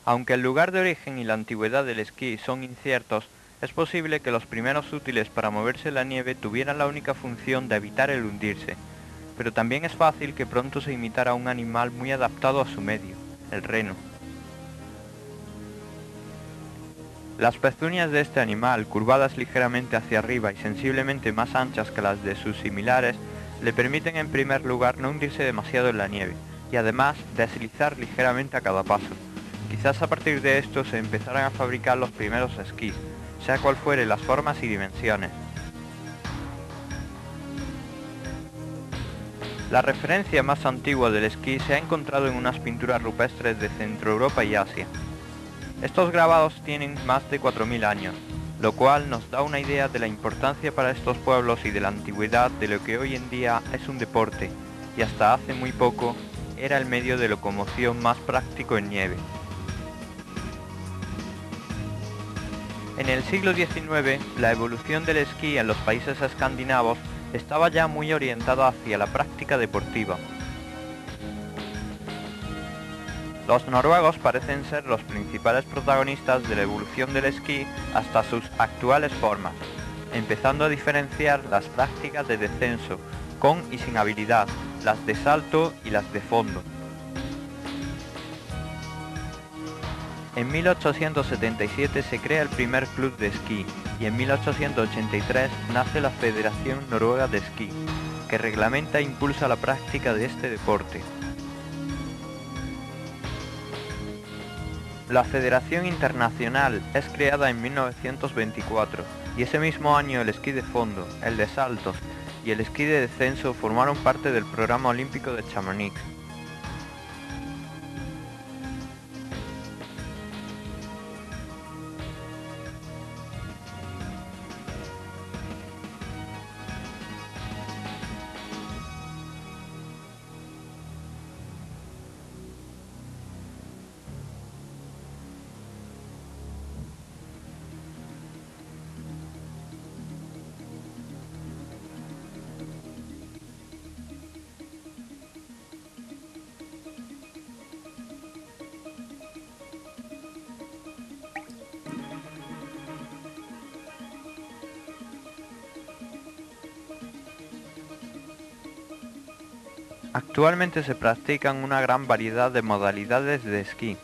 Aunque el lugar de origen y la antigüedad del esquí son inciertos, es posible que los primeros útiles para moverse en la nieve tuvieran la única función de evitar el hundirse, pero también es fácil que pronto se imitara un animal muy adaptado a su medio, el reno. Las pezuñas de este animal, curvadas ligeramente hacia arriba y sensiblemente más anchas que las de sus similares, le permiten en primer lugar no hundirse demasiado en la nieve, y además deslizar ligeramente a cada paso. Quizás a partir de esto se empezaran a fabricar los primeros esquís, sea cual fuere las formas y dimensiones. La referencia más antigua del esquí se ha encontrado en unas pinturas rupestres de Centroeuropa y Asia. Estos grabados tienen más de 4000 años, lo cual nos da una idea de la importancia para estos pueblos y de la antigüedad de lo que hoy en día es un deporte, y hasta hace muy poco era el medio de locomoción más práctico en nieve. En el siglo XIX, la evolución del esquí en los países escandinavos estaba ya muy orientada hacia la práctica deportiva. Los noruegos parecen ser los principales protagonistas de la evolución del esquí hasta sus actuales formas, empezando a diferenciar las prácticas de descenso, con y sin habilidad, las de salto y las de fondo. En 1877 se crea el primer club de esquí y en 1883 nace la Federación Noruega de Esquí, que reglamenta e impulsa la práctica de este deporte. La Federación Internacional es creada en 1924 y ese mismo año el esquí de fondo, el de saltos y el esquí de descenso formaron parte del programa olímpico de Chamonix. Actualmente se practican una gran variedad de modalidades de esquí.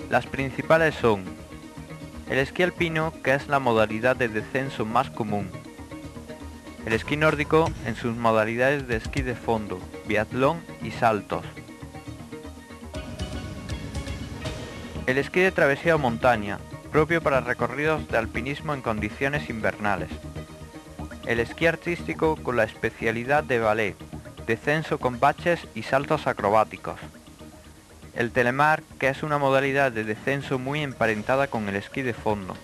Las principales son el esquí alpino, que es la modalidad de descenso más común, el esquí nórdico en sus modalidades de esquí de fondo, biatlón y saltos, el esquí de travesía o montaña, propio para recorridos de alpinismo en condiciones invernales, el esquí artístico con la especialidad de ballet, descenso con baches y saltos acrobáticos, el telemark, que es una modalidad de descenso muy emparentada con el esquí de fondo.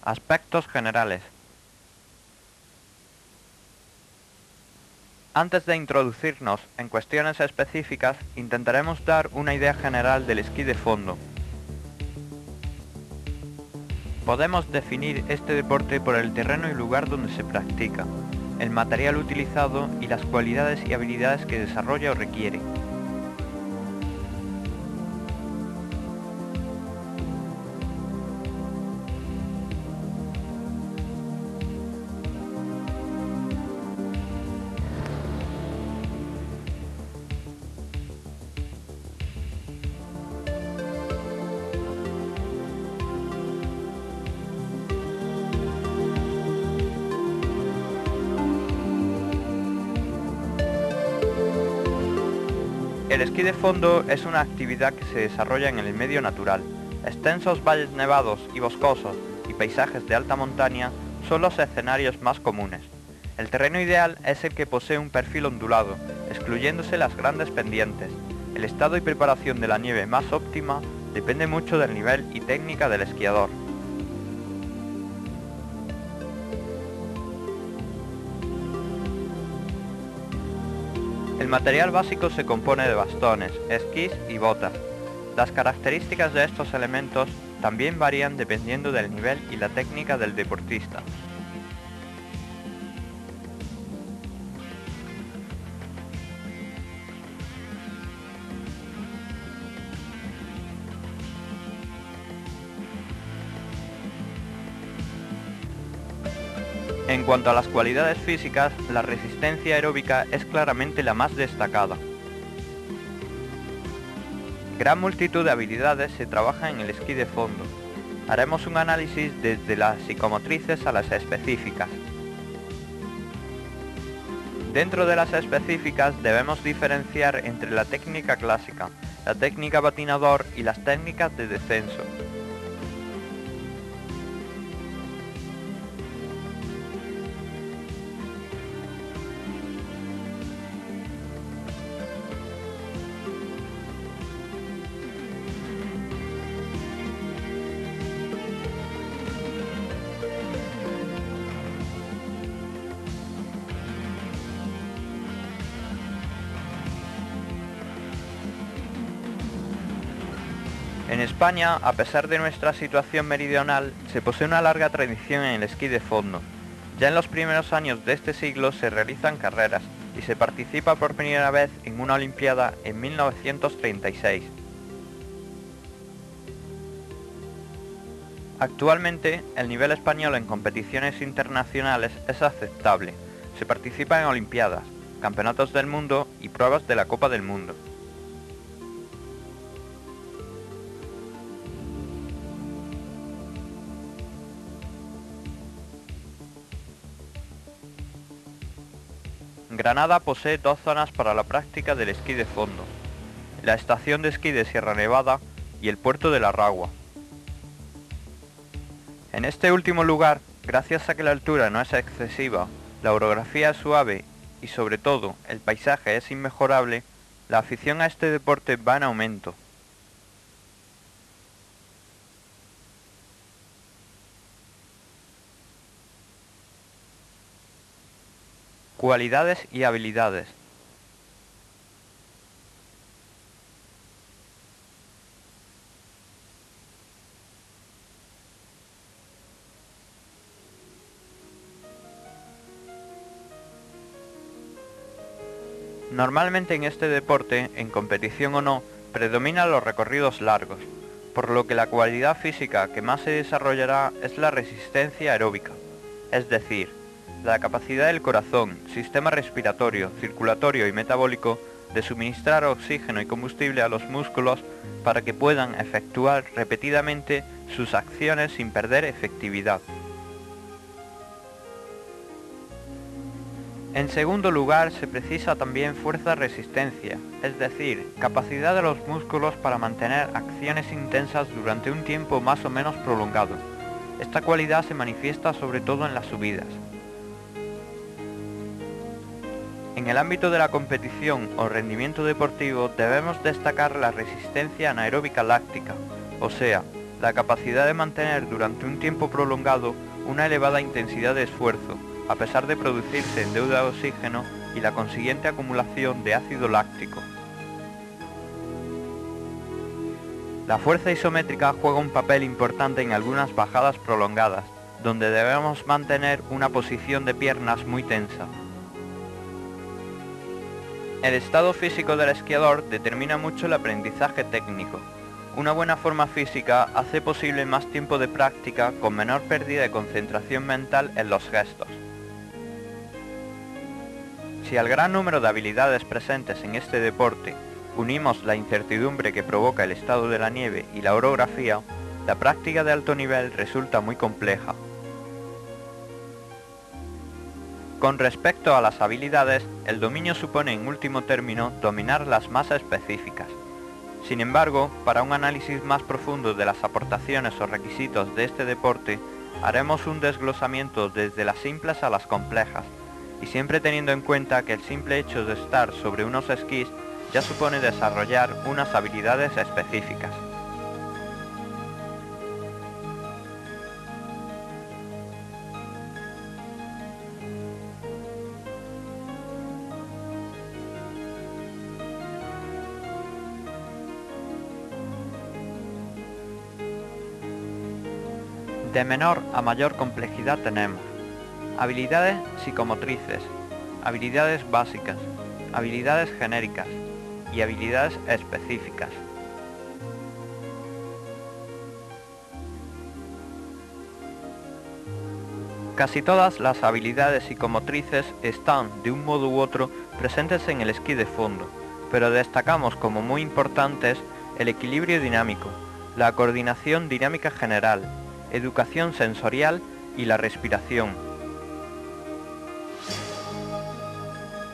Aspectos generales. Antes de introducirnos en cuestiones específicas, intentaremos dar una idea general del esquí de fondo. Podemos definir este deporte por el terreno y lugar donde se practica, el material utilizado y las cualidades y habilidades que desarrolla o requiere. El esquí de fondo es una actividad que se desarrolla en el medio natural. Extensos valles nevados y boscosos y paisajes de alta montaña son los escenarios más comunes. El terreno ideal es el que posee un perfil ondulado, excluyéndose las grandes pendientes. El estado y preparación de la nieve más óptima depende mucho del nivel y técnica del esquiador. El material básico se compone de bastones, esquís y botas. Las características de estos elementos también varían dependiendo del nivel y la técnica del deportista. En cuanto a las cualidades físicas, la resistencia aeróbica es claramente la más destacada. Gran multitud de habilidades se trabaja en el esquí de fondo. Haremos un análisis desde las psicomotrices a las específicas. Dentro de las específicas debemos diferenciar entre la técnica clásica, la técnica patinador y las técnicas de descenso. En España, a pesar de nuestra situación meridional, se posee una larga tradición en el esquí de fondo. Ya en los primeros años de este siglo se realizan carreras y se participa por primera vez en una Olimpiada en 1936. Actualmente, el nivel español en competiciones internacionales es aceptable. Se participa en Olimpiadas, Campeonatos del Mundo y pruebas de la Copa del Mundo. Granada posee dos zonas para la práctica del esquí de fondo: la estación de esquí de Sierra Nevada y el puerto de La Ragua. En este último lugar, gracias a que la altura no es excesiva, la orografía es suave y sobre todo el paisaje es inmejorable, la afición a este deporte va en aumento. Cualidades y habilidades. Normalmente en este deporte, en competición o no, predominan los recorridos largos, por lo que la cualidad física que más se desarrollará es la resistencia aeróbica, es decir, la capacidad del corazón, sistema respiratorio, circulatorio y metabólico de suministrar oxígeno y combustible a los músculos para que puedan efectuar repetidamente sus acciones sin perder efectividad. En segundo lugar, se precisa también fuerza-resistencia, es decir, capacidad de los músculos para mantener acciones intensas durante un tiempo más o menos prolongado. Esta cualidad se manifiesta sobre todo en las subidas. En el ámbito de la competición o rendimiento deportivo debemos destacar la resistencia anaeróbica láctica, o sea, la capacidad de mantener durante un tiempo prolongado una elevada intensidad de esfuerzo, a pesar de producirse en deuda de oxígeno y la consiguiente acumulación de ácido láctico. La fuerza isométrica juega un papel importante en algunas bajadas prolongadas, donde debemos mantener una posición de piernas muy tensa. El estado físico del esquiador determina mucho el aprendizaje técnico. Una buena forma física hace posible más tiempo de práctica con menor pérdida de concentración mental en los gestos. Si al gran número de habilidades presentes en este deporte unimos la incertidumbre que provoca el estado de la nieve y la orografía, la práctica de alto nivel resulta muy compleja. Con respecto a las habilidades, el dominio supone en último término dominar las más específicas. Sin embargo, para un análisis más profundo de las aportaciones o requisitos de este deporte, haremos un desglosamiento desde las simples a las complejas, y siempre teniendo en cuenta que el simple hecho de estar sobre unos esquís ya supone desarrollar unas habilidades específicas. De menor a mayor complejidad tenemos habilidades psicomotrices, habilidades básicas, habilidades genéricas y habilidades específicas. Casi todas las habilidades psicomotrices están, de un modo u otro, presentes en el esquí de fondo, pero destacamos como muy importantes el equilibrio dinámico, la coordinación dinámica general, educación sensorial y la respiración.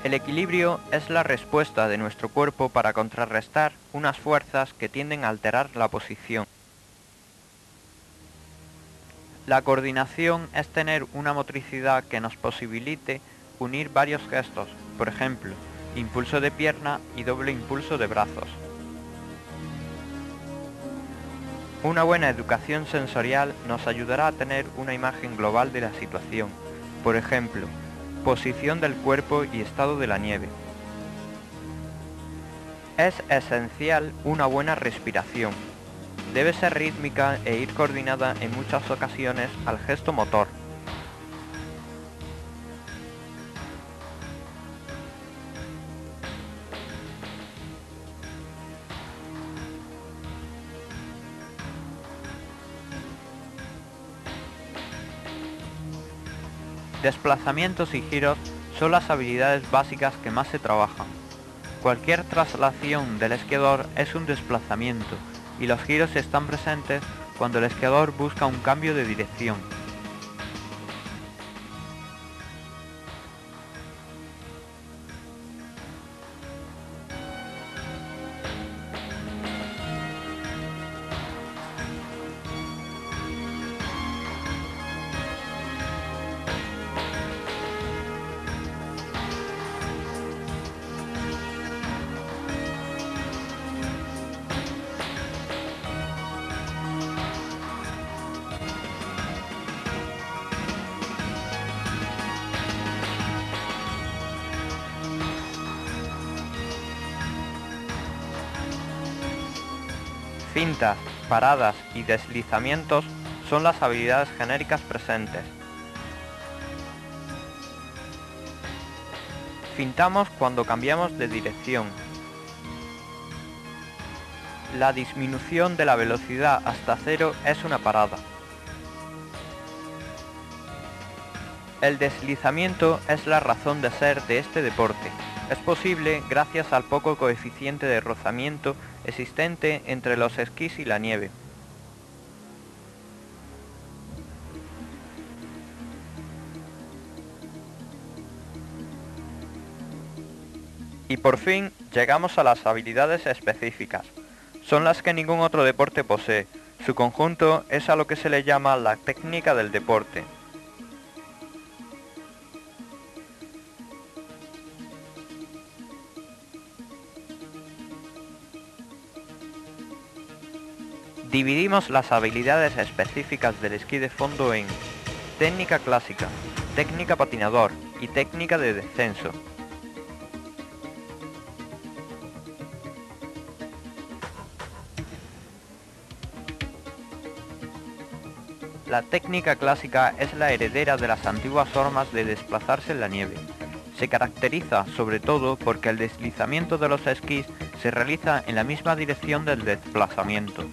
El equilibrio es la respuesta de nuestro cuerpo para contrarrestar unas fuerzas que tienden a alterar la posición. La coordinación es tener una motricidad que nos posibilite unir varios gestos, por ejemplo, impulso de pierna y doble impulso de brazos. Una buena educación sensorial nos ayudará a tener una imagen global de la situación, por ejemplo, posición del cuerpo y estado de la nieve. Es esencial una buena respiración. Debe ser rítmica e ir coordinada en muchas ocasiones al gesto motor. Desplazamientos y giros son las habilidades básicas que más se trabajan. Cualquier traslación del esquiador es un desplazamiento y los giros están presentes cuando el esquiador busca un cambio de dirección. Fintas, paradas y deslizamientos son las habilidades genéricas presentes. Fintamos cuando cambiamos de dirección. La disminución de la velocidad hasta cero es una parada. El deslizamiento es la razón de ser de este deporte. Es posible gracias al poco coeficiente de rozamiento existente entre los esquís y la nieve. Y por fin llegamos a las habilidades específicas. Son las que ningún otro deporte posee. Su conjunto es a lo que se le llama la técnica del deporte. Dividimos las habilidades específicas del esquí de fondo en técnica clásica, técnica patinador y técnica de descenso. La técnica clásica es la heredera de las antiguas formas de desplazarse en la nieve. Se caracteriza sobre todo porque el deslizamiento de los esquís se realiza en la misma dirección del desplazamiento.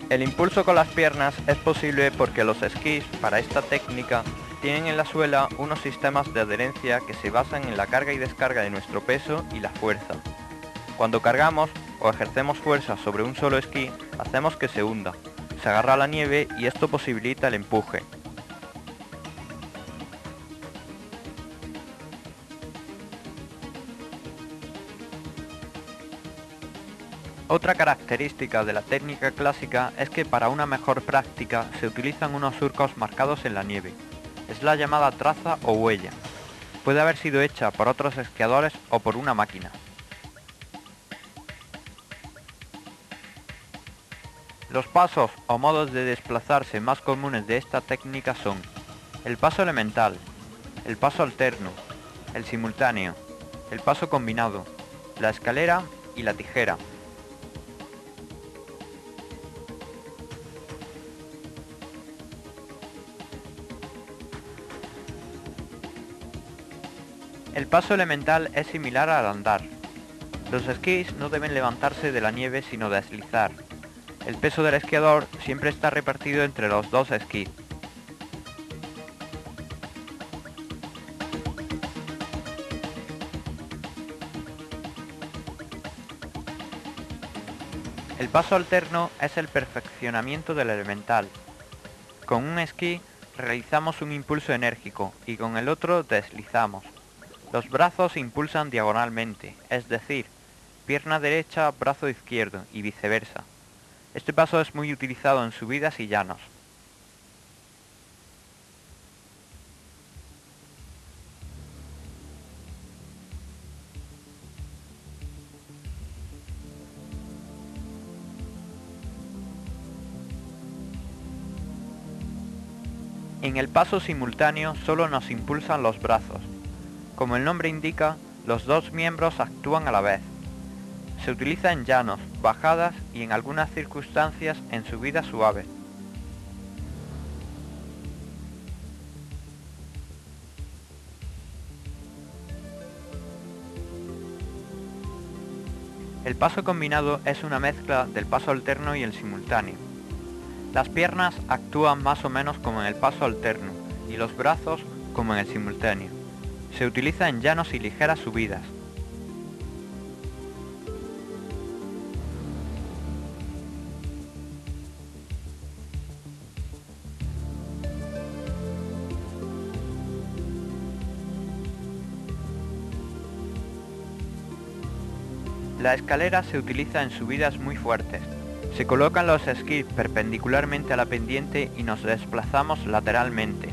El impulso con las piernas es posible porque los esquís, para esta técnica, tienen en la suela unos sistemas de adherencia que se basan en la carga y descarga de nuestro peso y la fuerza. Cuando cargamos o ejercemos fuerza sobre un solo esquí, hacemos que se hunda, se agarra a la nieve y esto posibilita el empuje. Otra característica de la técnica clásica es que para una mejor práctica se utilizan unos surcos marcados en la nieve. Es la llamada traza o huella. Puede haber sido hecha por otros esquiadores o por una máquina. Los pasos o modos de desplazarse más comunes de esta técnica son el paso elemental, el paso alterno, el simultáneo, el paso combinado, la escalera y la tijera. El paso elemental es similar al andar. Los esquís no deben levantarse de la nieve sino deslizar. El peso del esquiador siempre está repartido entre los dos esquís. El paso alterno es el perfeccionamiento del elemental. Con un esquí realizamos un impulso enérgico y con el otro deslizamos. Los brazos se impulsan diagonalmente, es decir, pierna derecha, brazo izquierdo y viceversa. Este paso es muy utilizado en subidas y llanos. En el paso simultáneo solo nos impulsan los brazos. Como el nombre indica, los dos miembros actúan a la vez. Se utiliza en llanos, bajadas y en algunas circunstancias en subidas suaves. El paso combinado es una mezcla del paso alterno y el simultáneo. Las piernas actúan más o menos como en el paso alterno y los brazos como en el simultáneo. Se utiliza en llanos y ligeras subidas. La escalera se utiliza en subidas muy fuertes. Se colocan los esquís perpendicularmente a la pendiente y nos desplazamos lateralmente.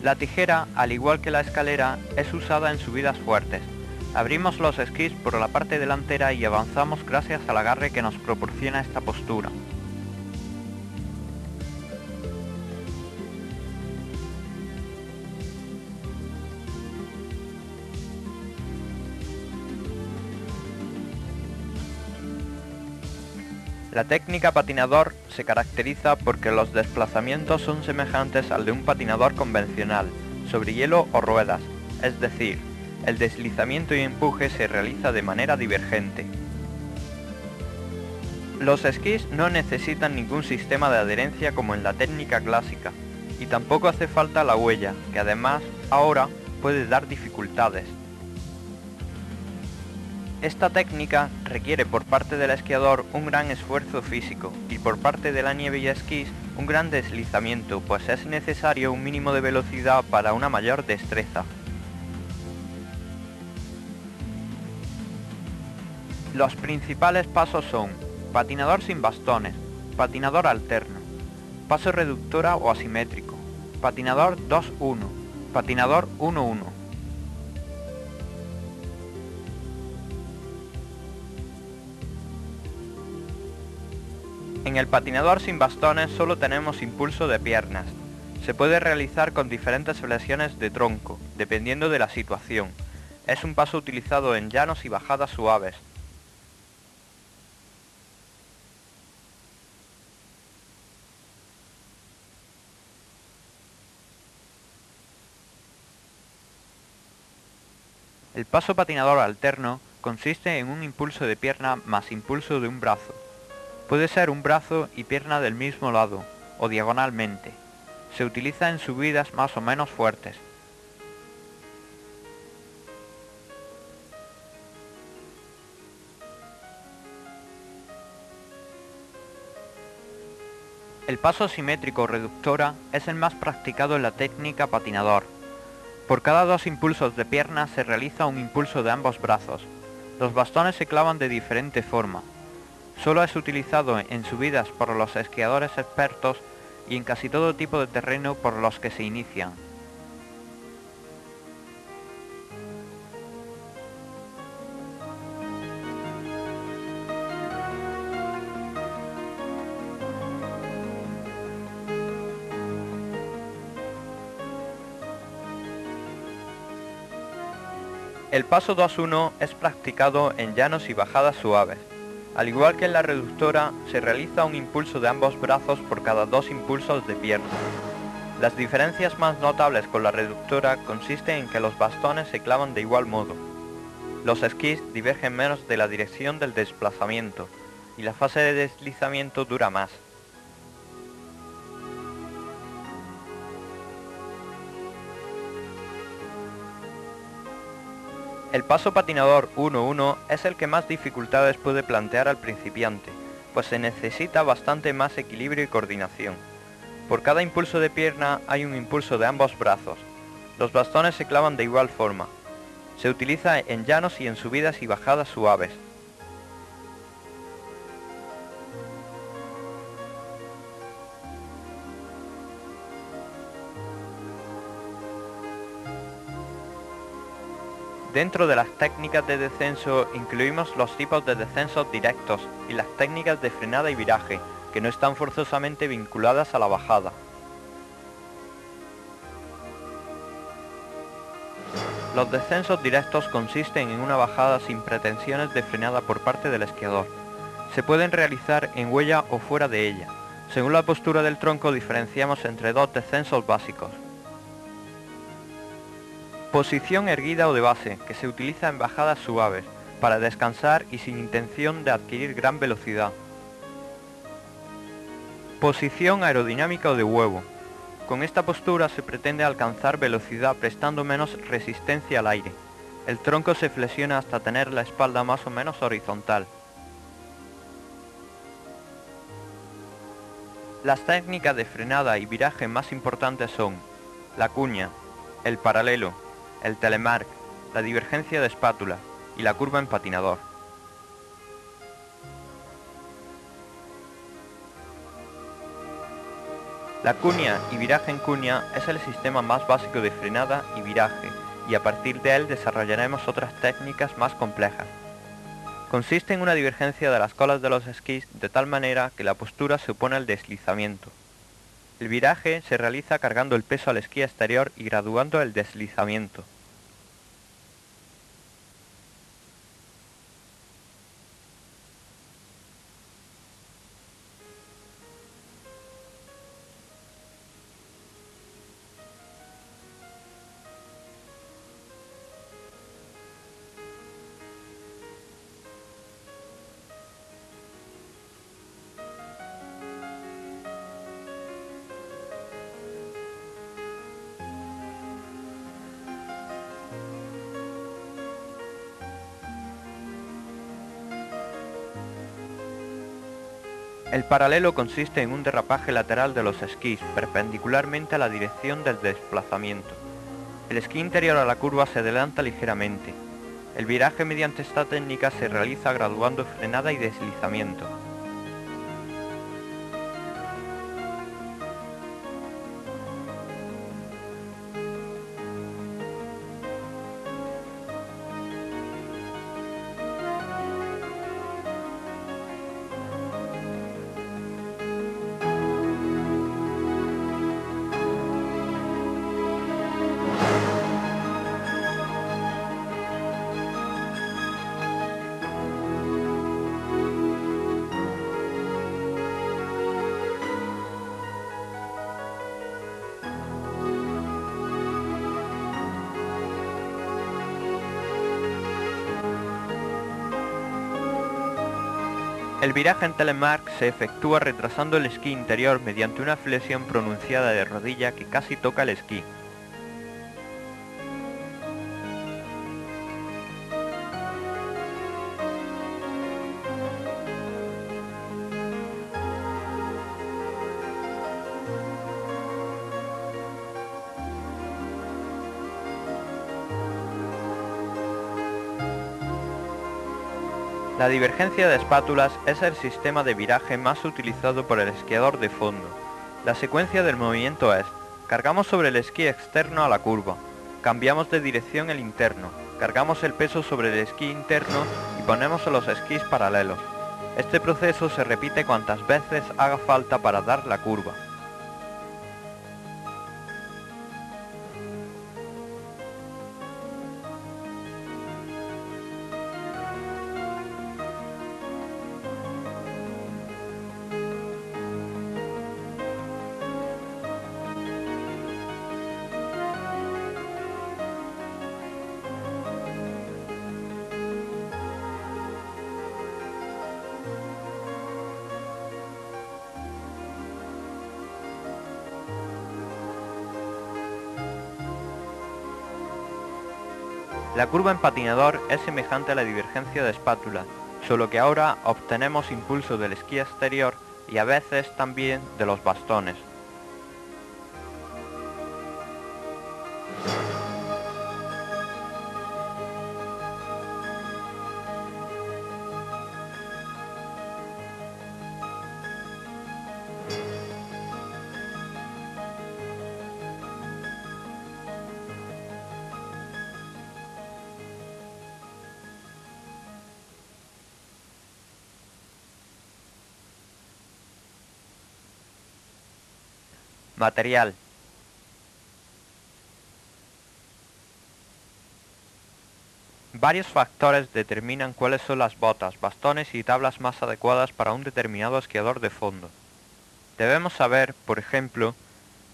La tijera, al igual que la escalera, es usada en subidas fuertes. Abrimos los esquís por la parte delantera y avanzamos gracias al agarre que nos proporciona esta postura. La técnica patinador se caracteriza porque los desplazamientos son semejantes al de un patinador convencional, sobre hielo o ruedas, es decir, el deslizamiento y empuje se realiza de manera divergente. Los esquís no necesitan ningún sistema de adherencia como en la técnica clásica, y tampoco hace falta la huella, que además, ahora, puede dar dificultades. Esta técnica requiere por parte del esquiador un gran esfuerzo físico y por parte de la nieve y esquís un gran deslizamiento, pues es necesario un mínimo de velocidad para una mayor destreza. Los principales pasos son patinador sin bastones, patinador alterno, paso reductora o asimétrico, patinador 2-1, patinador 1-1. En el patinador sin bastones solo tenemos impulso de piernas. Se puede realizar con diferentes flexiones de tronco, dependiendo de la situación. Es un paso utilizado en llanos y bajadas suaves. El paso patinador alterno consiste en un impulso de pierna más impulso de un brazo. Puede ser un brazo y pierna del mismo lado, o diagonalmente. Se utiliza en subidas más o menos fuertes. El paso simétrico reductora es el más practicado en la técnica patinador. Por cada 2 impulsos de pierna se realiza un impulso de ambos brazos. Los bastones se clavan de diferente forma. Solo es utilizado en subidas por los esquiadores expertos y en casi todo tipo de terreno por los que se inician. El paso 2-1 es practicado en llanos y bajadas suaves. Al igual que en la reductora, se realiza un impulso de ambos brazos por cada 2 impulsos de pierna. Las diferencias más notables con la reductora consisten en que los bastones se clavan de igual modo. Los esquís divergen menos de la dirección del desplazamiento, y la fase de deslizamiento dura más. El paso patinador 1-1 es el que más dificultades puede plantear al principiante, pues se necesita bastante más equilibrio y coordinación. Por cada impulso de pierna hay un impulso de ambos brazos. Los bastones se clavan de igual forma. Se utiliza en llanos y en subidas y bajadas suaves. Dentro de las técnicas de descenso incluimos los tipos de descensos directos y las técnicas de frenada y viraje, que no están forzosamente vinculadas a la bajada. Los descensos directos consisten en una bajada sin pretensiones de frenada por parte del esquiador. Se pueden realizar en huella o fuera de ella. Según la postura del tronco diferenciamos entre 2 descensos básicos. Posición erguida o de base, que se utiliza en bajadas suaves, para descansar y sin intención de adquirir gran velocidad. Posición aerodinámica o de huevo. Con esta postura se pretende alcanzar velocidad prestando menos resistencia al aire. El tronco se flexiona hasta tener la espalda más o menos horizontal. Las técnicas de frenada y viraje más importantes son la cuña, el paralelo, el telemark, la divergencia de espátula y la curva en patinador. La cuña y viraje en cuña es el sistema más básico de frenada y viraje, y a partir de él desarrollaremos otras técnicas más complejas. Consiste en una divergencia de las colas de los esquís de tal manera que la postura se opone al deslizamiento. El viraje se realiza cargando el peso al esquí exterior y graduando el deslizamiento. El paralelo consiste en un derrapaje lateral de los esquís, perpendicularmente a la dirección del desplazamiento. El esquí interior a la curva se adelanta ligeramente. El viraje mediante esta técnica se realiza graduando frenada y deslizamiento. El viraje en telemark se efectúa retrasando el esquí interior mediante una flexión pronunciada de rodilla que casi toca el esquí. La divergencia de espátulas es el sistema de viraje más utilizado por el esquiador de fondo. La secuencia del movimiento es: cargamos sobre el esquí externo a la curva, cambiamos de dirección el interno, cargamos el peso sobre el esquí interno y ponemos los esquís paralelos. Este proceso se repite cuantas veces haga falta para dar la curva. La curva en patinador es semejante a la divergencia de espátula, solo que ahora obtenemos impulso del esquí exterior y a veces también de los bastones. Material. Varios factores determinan cuáles son las botas, bastones y tablas más adecuadas para un determinado esquiador de fondo. Debemos saber, por ejemplo,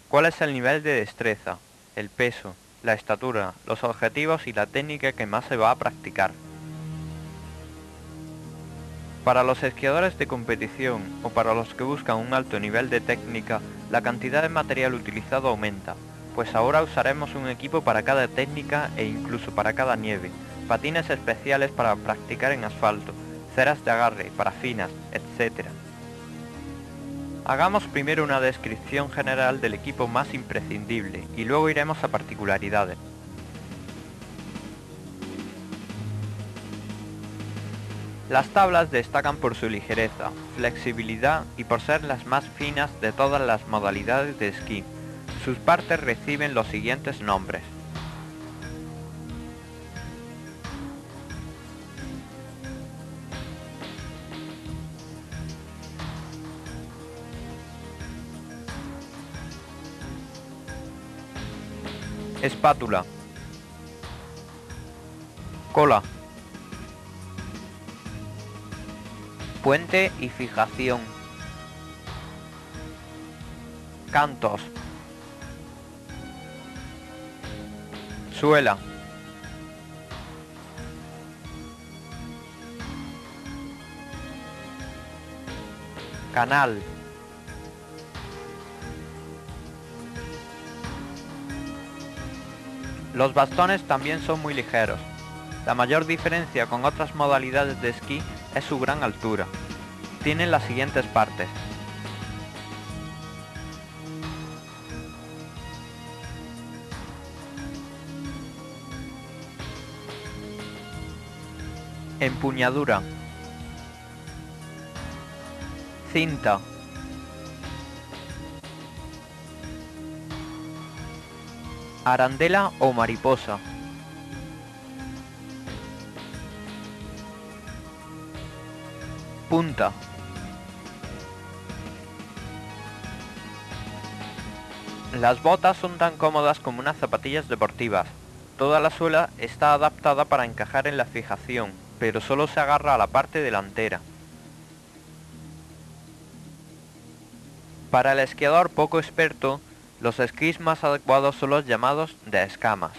cuál es el nivel de destreza, el peso, la estatura, los objetivos y la técnica que más se va a practicar. Para los esquiadores de competición o para los que buscan un alto nivel de técnica, la cantidad de material utilizado aumenta, pues ahora usaremos un equipo para cada técnica e incluso para cada nieve, patines especiales para practicar en asfalto, ceras de agarre, parafinas, etc. Hagamos primero una descripción general del equipo más imprescindible y luego iremos a particularidades. Las tablas destacan por su ligereza, flexibilidad y por ser las más finas de todas las modalidades de esquí. Sus partes reciben los siguientes nombres: espátula, cola, puente y fijación, cantos, suela, canal, los bastones también son muy ligeros. La mayor diferencia con otras modalidades de esquí es su gran altura. Tienen las siguientes partes: empuñadura, cinta, arandela o mariposa, punta, las botas son tan cómodas como unas zapatillas deportivas. Toda la suela está adaptada para encajar en la fijación, pero solo se agarra a la parte delantera. Para el esquiador poco experto, los esquís más adecuados son los llamados de escamas.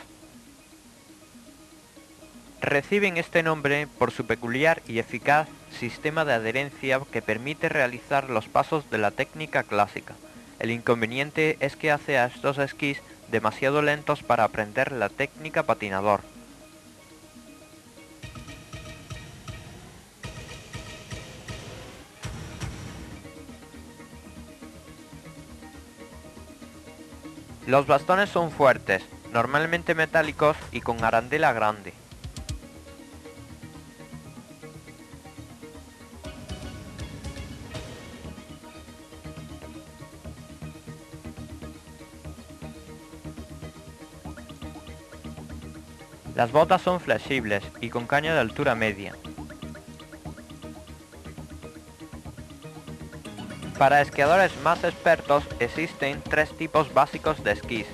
Reciben este nombre por su peculiar y eficaz sistema de adherencia que permite realizar los pasos de la técnica clásica. El inconveniente es que hace a estos esquís demasiado lentos para aprender la técnica patinador. Los bastones son fuertes, normalmente metálicos y con arandela grande. Las botas son flexibles y con caña de altura media. Para esquiadores más expertos existen 3 tipos básicos de esquís.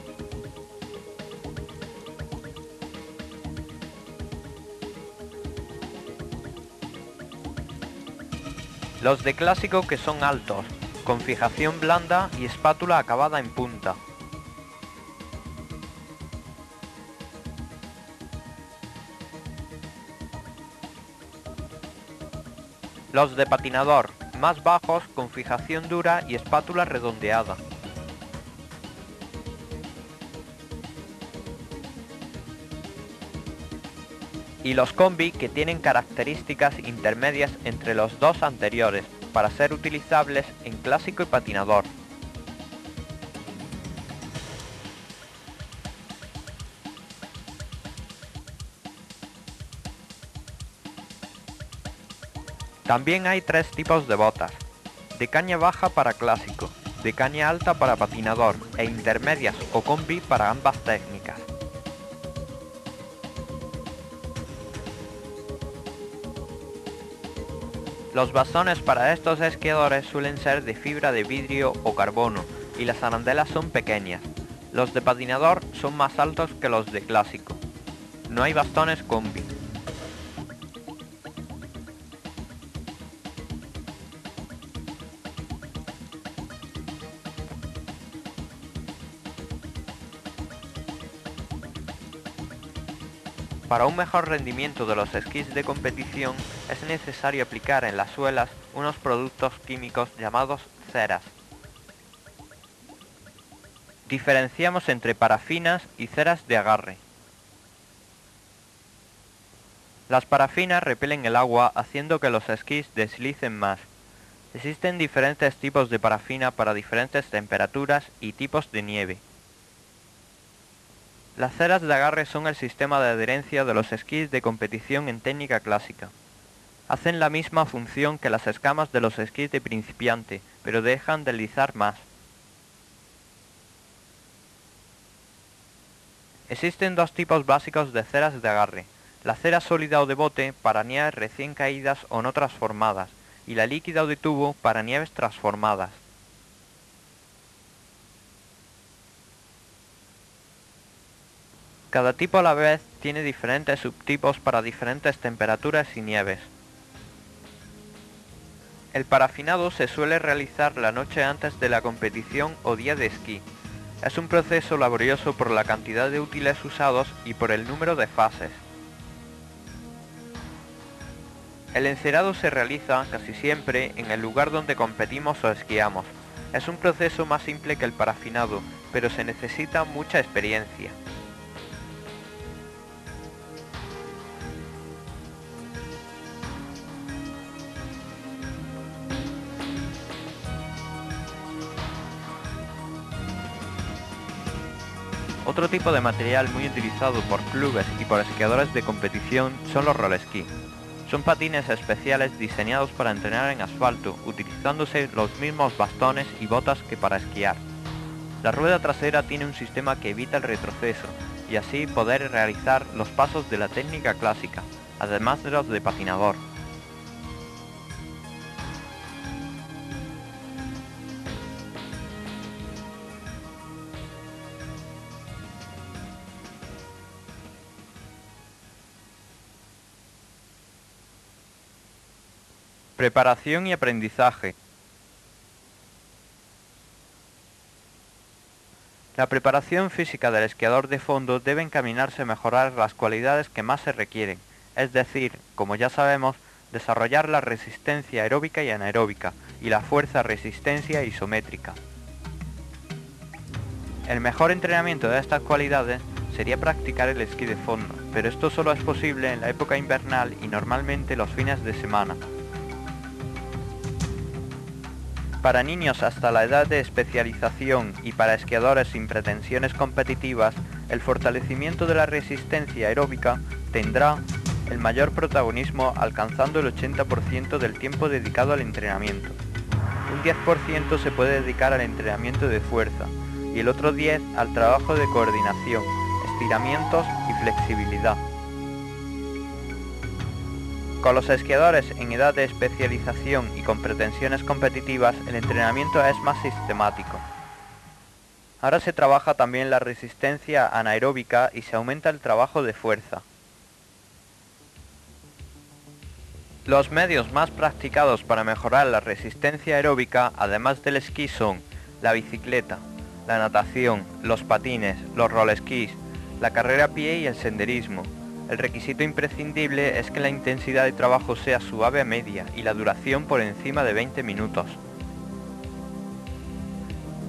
Los de clásico, que son altos, con fijación blanda y espátula acabada en punta. Los de patinador, más bajos, con fijación dura y espátula redondeada. Y los combi, que tienen características intermedias entre los dos anteriores, para ser utilizables en clásico y patinador. También hay 3 tipos de botas: de caña baja para clásico, de caña alta para patinador e intermedias o combi para ambas técnicas. Los bastones para estos esquiadores suelen ser de fibra de vidrio o carbono y las arandelas son pequeñas. Los de patinador son más altos que los de clásico. No hay bastones combi. Para un mejor rendimiento de los esquís de competición es necesario aplicar en las suelas unos productos químicos llamados ceras. Diferenciamos entre parafinas y ceras de agarre. Las parafinas repelen el agua haciendo que los esquís deslicen más. Existen diferentes tipos de parafina para diferentes temperaturas y tipos de nieve. Las ceras de agarre son el sistema de adherencia de los esquís de competición en técnica clásica. Hacen la misma función que las escamas de los esquís de principiante, pero dejan deslizar más. Existen 2 tipos básicos de ceras de agarre: la cera sólida o de bote para nieves recién caídas o no transformadas, y la líquida o de tubo para nieves transformadas. Cada tipo a la vez tiene diferentes subtipos para diferentes temperaturas y nieves. El parafinado se suele realizar la noche antes de la competición o día de esquí. Es un proceso laborioso por la cantidad de útiles usados y por el número de fases. El encerado se realiza casi siempre en el lugar donde competimos o esquiamos. Es un proceso más simple que el parafinado, pero se necesita mucha experiencia. Otro tipo de material muy utilizado por clubes y por esquiadores de competición son los rollesquí. Son patines especiales diseñados para entrenar en asfalto, utilizándose los mismos bastones y botas que para esquiar. La rueda trasera tiene un sistema que evita el retroceso, y así poder realizar los pasos de la técnica clásica, además de los de patinador. Preparación y aprendizaje. La preparación física del esquiador de fondo debe encaminarse a mejorar las cualidades que más se requieren: es decir, como ya sabemos, desarrollar la resistencia aeróbica y anaeróbica y la fuerza-resistencia isométrica. El mejor entrenamiento de estas cualidades sería practicar el esquí de fondo, pero esto solo es posible en la época invernal y normalmente los fines de semana. Para niños hasta la edad de especialización y para esquiadores sin pretensiones competitivas, el fortalecimiento de la resistencia aeróbica tendrá el mayor protagonismo, alcanzando el 80% del tiempo dedicado al entrenamiento. Un 10% se puede dedicar al entrenamiento de fuerza y el otro 10% al trabajo de coordinación, estiramientos y flexibilidad. Con los esquiadores en edad de especialización y con pretensiones competitivas, el entrenamiento es más sistemático. Ahora se trabaja también la resistencia anaeróbica y se aumenta el trabajo de fuerza. Los medios más practicados para mejorar la resistencia aeróbica, además del esquí, son la bicicleta, la natación, los patines, los rolesquís, la carrera a pie y el senderismo. El requisito imprescindible es que la intensidad de trabajo sea suave a media y la duración por encima de 20 minutos.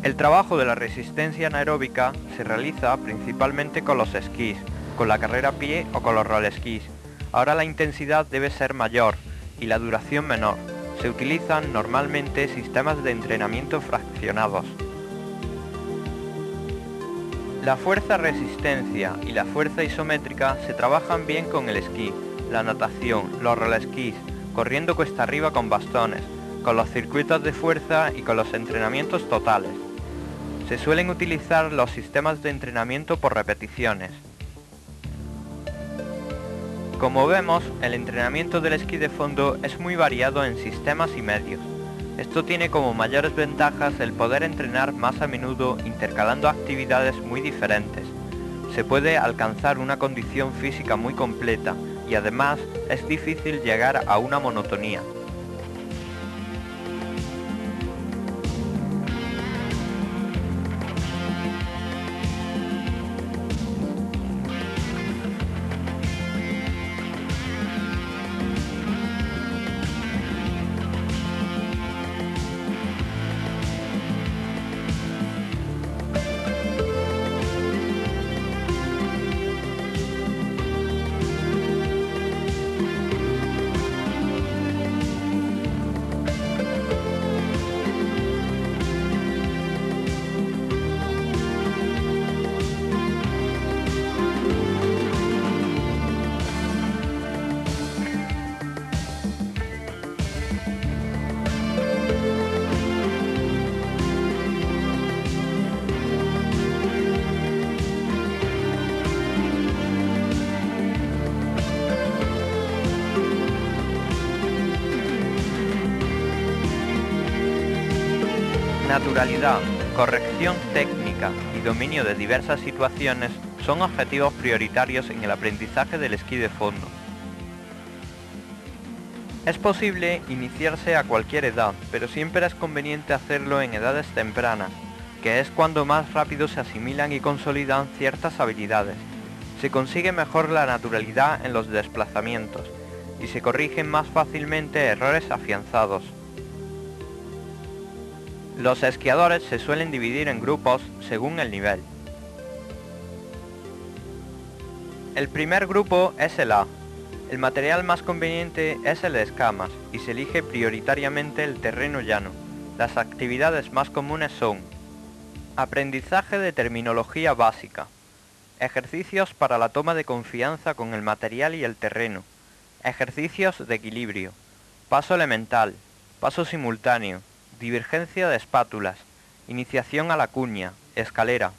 El trabajo de la resistencia anaeróbica se realiza principalmente con los esquís, con la carrera a pie o con los rolesquís. Ahora la intensidad debe ser mayor y la duración menor. Se utilizan normalmente sistemas de entrenamiento fraccionados. La fuerza-resistencia y la fuerza isométrica se trabajan bien con el esquí, la natación, los rolesquís, corriendo cuesta arriba con bastones, con los circuitos de fuerza y con los entrenamientos totales. Se suelen utilizar los sistemas de entrenamiento por repeticiones. Como vemos, el entrenamiento del esquí de fondo es muy variado en sistemas y medios. Esto tiene como mayores ventajas el poder entrenar más a menudo intercalando actividades muy diferentes. Se puede alcanzar una condición física muy completa y además es difícil llegar a una monotonía. Naturalidad, corrección técnica y dominio de diversas situaciones son objetivos prioritarios en el aprendizaje del esquí de fondo. Es posible iniciarse a cualquier edad, pero siempre es conveniente hacerlo en edades tempranas, que es cuando más rápido se asimilan y consolidan ciertas habilidades. Se consigue mejor la naturalidad en los desplazamientos y se corrigen más fácilmente errores afianzados. Los esquiadores se suelen dividir en grupos según el nivel. El primer grupo es el A. El material más conveniente es el de escamas y se elige prioritariamente el terreno llano. Las actividades más comunes son: aprendizaje de terminología básica, ejercicios para la toma de confianza con el material y el terreno, ejercicios de equilibrio, paso elemental, paso simultáneo, divergencia de espátulas, iniciación a la cuña, escalera.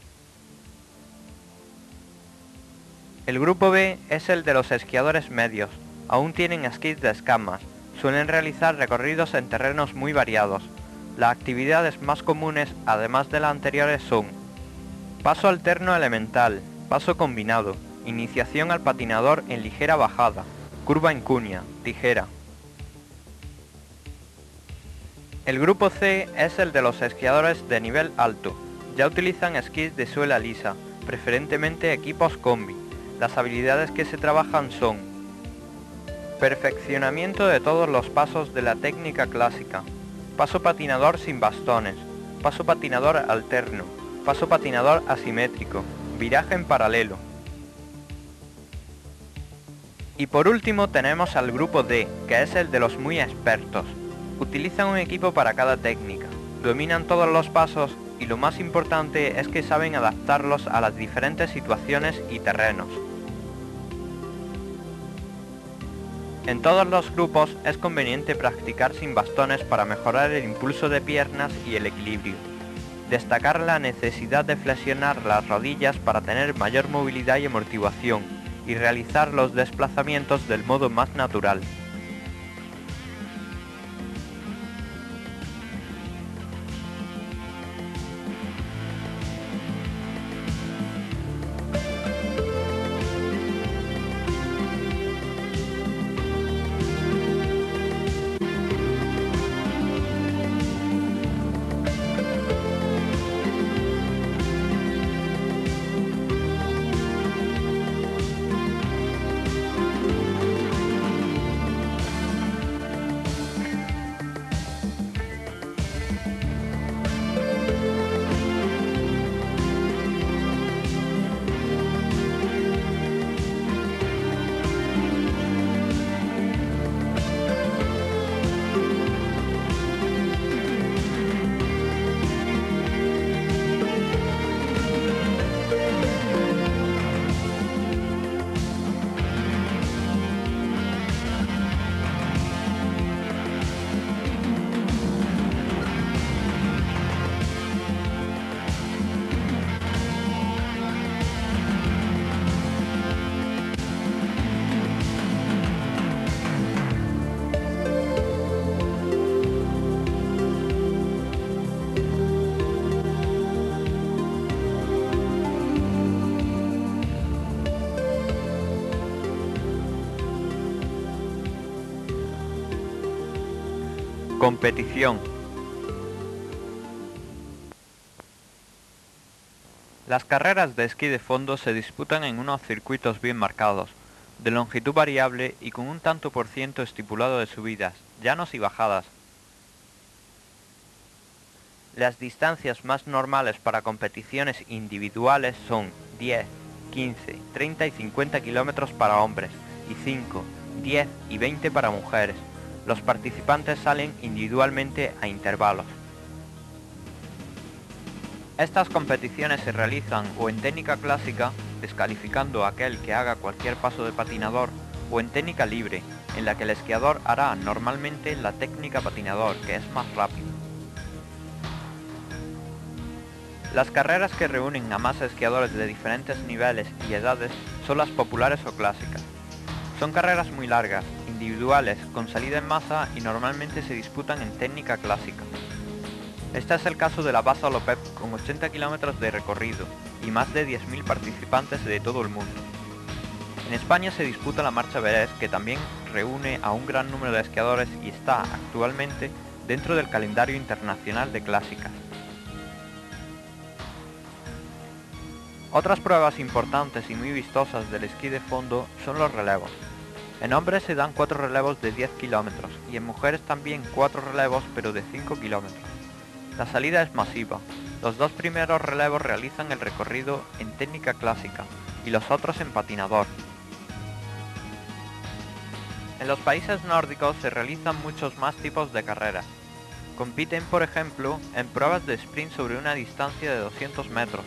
El grupo B es el de los esquiadores medios. Aún tienen esquís de escamas, suelen realizar recorridos en terrenos muy variados. Las actividades más comunes, además de las anteriores, son: paso alterno elemental, paso combinado, iniciación al patinador en ligera bajada, curva en cuña, tijera. El grupo C es el de los esquiadores de nivel alto. Ya utilizan esquís de suela lisa, preferentemente equipos combi. Las habilidades que se trabajan son: Perfeccionamiento de todos los pasos de la técnica clásica. Paso patinador sin bastones. Paso patinador alterno. Paso patinador asimétrico. Viraje en paralelo. Y por último tenemos al grupo D, que es el de los muy expertos. Utilizan un equipo para cada técnica. Dominan todos los pasos y lo más importante es que saben adaptarlos a las diferentes situaciones y terrenos. En todos los grupos es conveniente practicar sin bastones para mejorar el impulso de piernas y el equilibrio. Destacar la necesidad de flexionar las rodillas para tener mayor movilidad y amortiguación y realizar los desplazamientos del modo más natural. Competición. Las carreras de esquí de fondo se disputan en unos circuitos bien marcados, de longitud variable y con un tanto por ciento estipulado de subidas, llanos y bajadas. Las distancias más normales para competiciones individuales son 10, 15, 30 y 50 kilómetros para hombres y 5, 10 y 20 para mujeres. Los participantes salen individualmente a intervalos. Estas competiciones se realizan o en técnica clásica, descalificando a aquel que haga cualquier paso de patinador, o en técnica libre, en la que el esquiador hará normalmente la técnica patinador, que es más rápido. Las carreras que reúnen a más esquiadores de diferentes niveles y edades son las populares o clásicas. Son carreras muy largas, individuales, con salida en masa y normalmente se disputan en técnica clásica. Este es el caso de la Bassa Lopep con 80 kilómetros de recorrido y más de 10.000 participantes de todo el mundo. En España se disputa la Marcha Everest, que también reúne a un gran número de esquiadores y está actualmente dentro del calendario internacional de clásicas. Otras pruebas importantes y muy vistosas del esquí de fondo son los relevos. En hombres se dan 4 relevos de 10 kilómetros y en mujeres también 4 relevos pero de 5 kilómetros. La salida es masiva. Los 2 primeros relevos realizan el recorrido en técnica clásica y los otros en patinador. En los países nórdicos se realizan muchos más tipos de carreras. Compiten, por ejemplo, en pruebas de sprint sobre una distancia de 200 metros,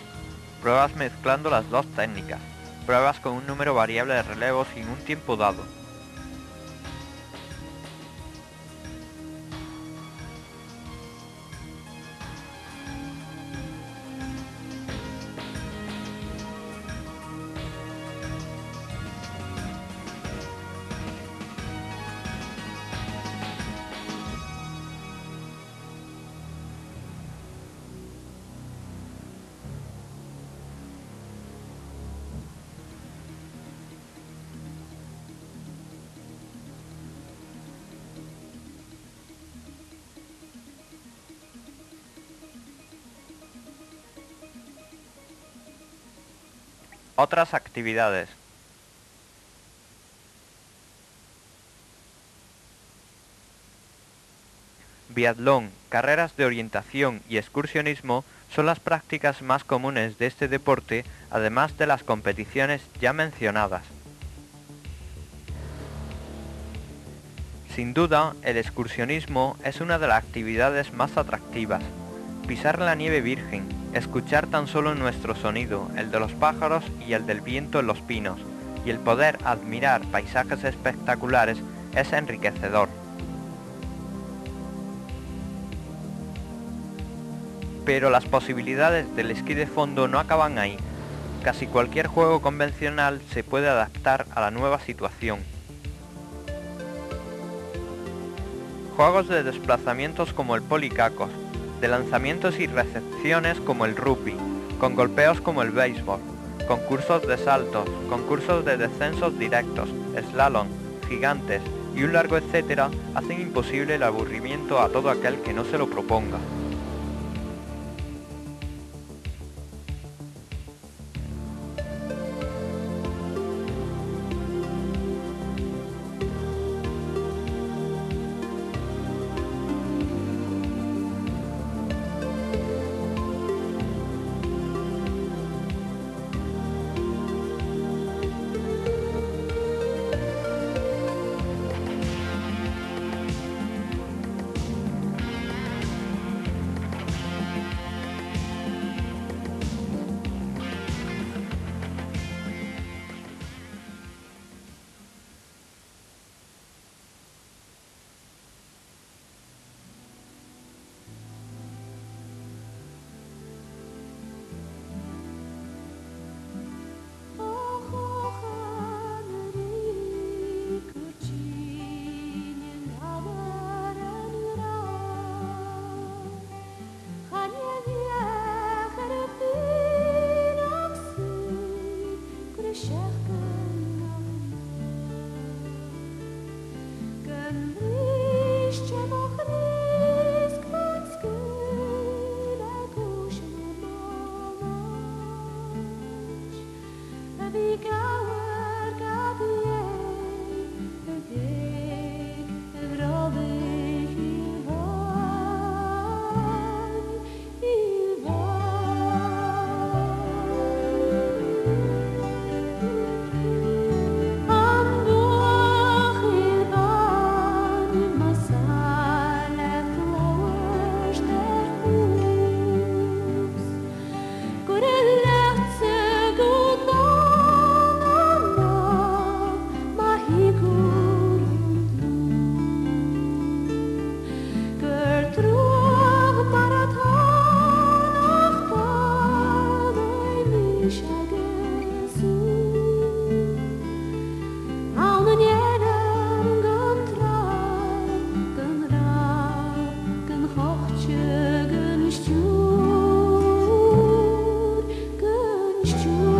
pruebas mezclando las dos técnicas, pruebas con un número variable de relevos y en un tiempo dado. Otras actividades. Biatlón, carreras de orientación y excursionismo son las prácticas más comunes de este deporte, además de las competiciones ya mencionadas. Sin duda, el excursionismo es una de las actividades más atractivas. Pisar la nieve virgen, escuchar tan solo nuestro sonido, el de los pájaros y el del viento en los pinos, y el poder admirar paisajes espectaculares es enriquecedor. Pero las posibilidades del esquí de fondo no acaban ahí. Casi cualquier juego convencional se puede adaptar a la nueva situación. Juegos de desplazamientos como el policacos, de lanzamientos y recepciones como el rugby, con golpeos como el béisbol, concursos de saltos, concursos de descensos directos, slalom, gigantes y un largo etcétera hacen imposible el aburrimiento a todo aquel que no se lo proponga. It's true.